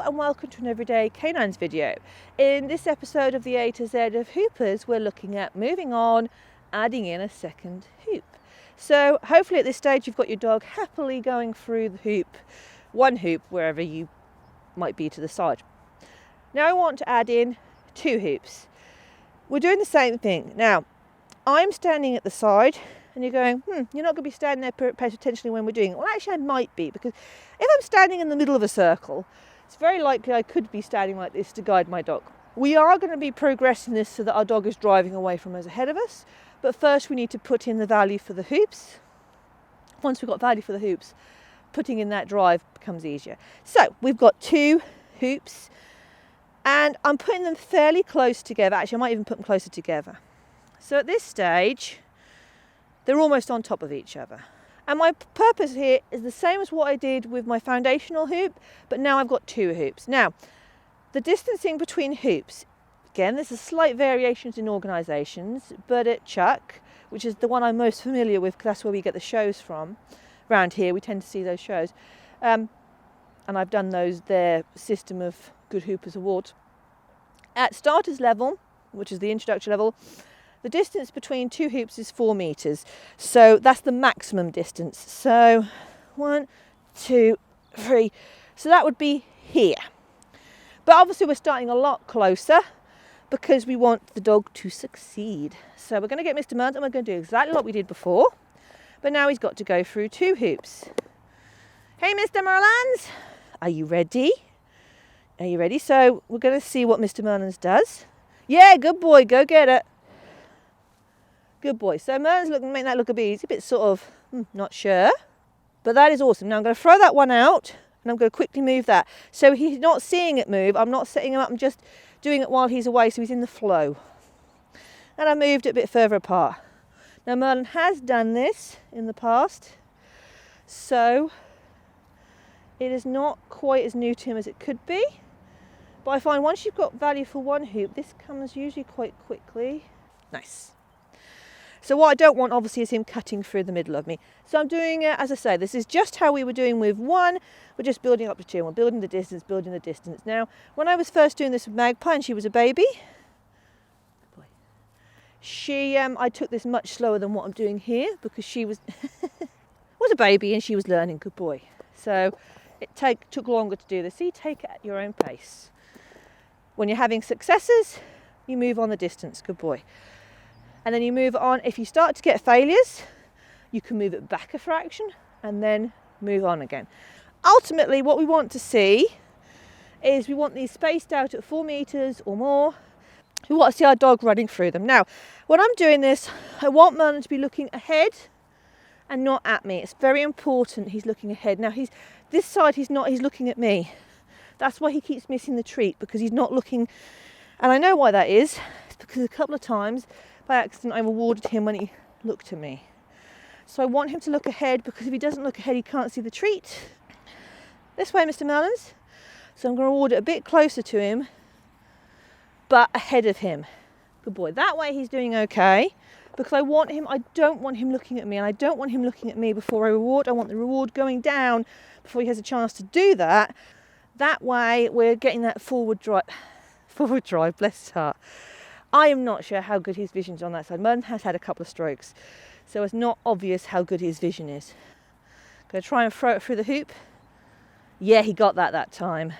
and welcome to an Everyday Canines video. In this episode of the A to Z of Hoopers, we're looking at moving on, adding in a second hoop. So hopefully at this stage you've got your dog happily going through the hoop, one hoop wherever you might be to the side. Now I want to add in two hoops. We're doing the same thing. Now I'm standing at the side and you're going, you're not going to be standing there potentially when we're doing it. Well, actually I might be, because if I'm standing in the middle of a circle, it's very likely I could be standing like this to guide my dog. We are going to be progressing this so that our dog is driving away from us ahead of us, but first we need to put in the value for the hoops. Once we've got value for the hoops, putting in that drive becomes easier. So we've got two hoops and I'm putting them fairly close together. Actually, I might even put them closer together. So at this stage, they're almost on top of each other. And my purpose here is the same as what I did with my foundational hoop, but now I've got two hoops. Now, the distancing between hoops, again, there's a slight variations in organisations, but at Chuck, which is the one I'm most familiar with because that's where we get the shows from, around here we tend to see those shows, and I've done their system of Good Hoopers Awards. At starters level, which is the introductory level, the distance between two hoops is 4 metres. So that's the maximum distance. So 1, 2, 3. So that would be here. But obviously we're starting a lot closer because we want the dog to succeed. So we're going to get Mr. Merlins and we're going to do exactly what we did before. But now he's got to go through two hoops. Hey, Mr. Merlins, are you ready? Are you ready? So we're going to see what Mr. Merlins does. Yeah, good boy, go get it. Good boy. So Merlin's make that look a bit easy, a bit sort of not sure. But that is awesome. Now I'm going to throw that one out and I'm going to quickly move that. So he's not seeing it move. I'm not setting him up. I'm just doing it while he's away so he's in the flow. And I moved it a bit further apart. Now Merlin has done this in the past. So it is not quite as new to him as it could be. But I find once you've got value for one hoop, this comes usually quite quickly. Nice. So what I don't want obviously is him cutting through the middle of me. So I'm doing it, as I say, this is just how we were doing with one. We're just building up to two. We're building the distance, building the distance. Now, when I was first doing this with Magpie and she was a baby, I took this much slower than what I'm doing here because she was a baby and she was learning. Good boy. So it took longer to do this. So you take it at your own pace. When you're having successes, you move on the distance. Good boy. And then you move on. If you start to get failures, you can move it back a fraction and then move on again. Ultimately, what we want to see is we want these spaced out at 4 metres or more. We want to see our dog running through them. Now, when I'm doing this, I want Merlin to be looking ahead and not at me. It's very important he's looking ahead. Now, this side he's looking at me. That's why he keeps missing the treat, because he's not looking. And I know why that is. It's because a couple of times by accident I rewarded him when he looked at me. So I want him to look ahead, because if he doesn't look ahead he can't see the treat. This way, Mr. Merlins. So I'm going to reward it a bit closer to him, but ahead of him. Good boy. That way he's doing okay, because I don't want him looking at me, and I don't want him looking at me before I reward. I want the reward going down before he has a chance to do that. That way we're getting that forward drive, bless his heart. I am not sure how good his vision's on that side. Merlin has had a couple of strokes, so it's not obvious how good his vision is. Going to try and throw it through the hoop. Yeah, he got that time.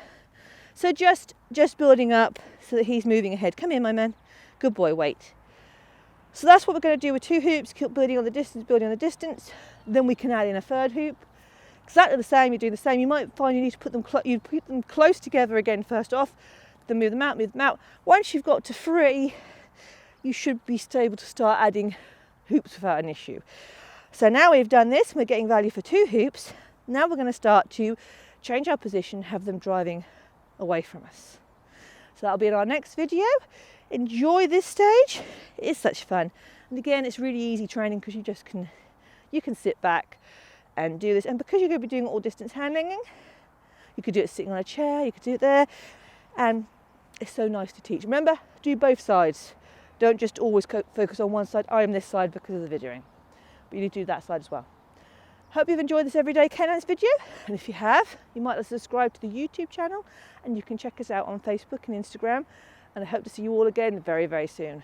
So just building up so that he's moving ahead. Come here, my man. Good boy, wait. So that's what we're going to do with two hoops, keep building on the distance. Then we can add in a third hoop. Exactly the same, you do the same. You might find you need to put them close together again first off. Then move them out. Once you've got to 3, you should be able to start adding hoops without an issue. So now we've done this, we're getting value for 2 hoops. Now we're going to start to change our position, have them driving away from us. So that'll be in our next video. Enjoy this stage. It is such fun. And again, it's really easy training because you can sit back and do this. And because you're going to be doing all distance handling, you could do it sitting on a chair, you could do it there. And it's so nice to teach. Remember, do both sides. Don't just always focus on one side. I am this side because of the videoing. But you need to do that side as well. Hope you've enjoyed this Everyday Canines video, and if you have, you might subscribe to the YouTube channel, and you can check us out on Facebook and Instagram, and I hope to see you all again very, very soon.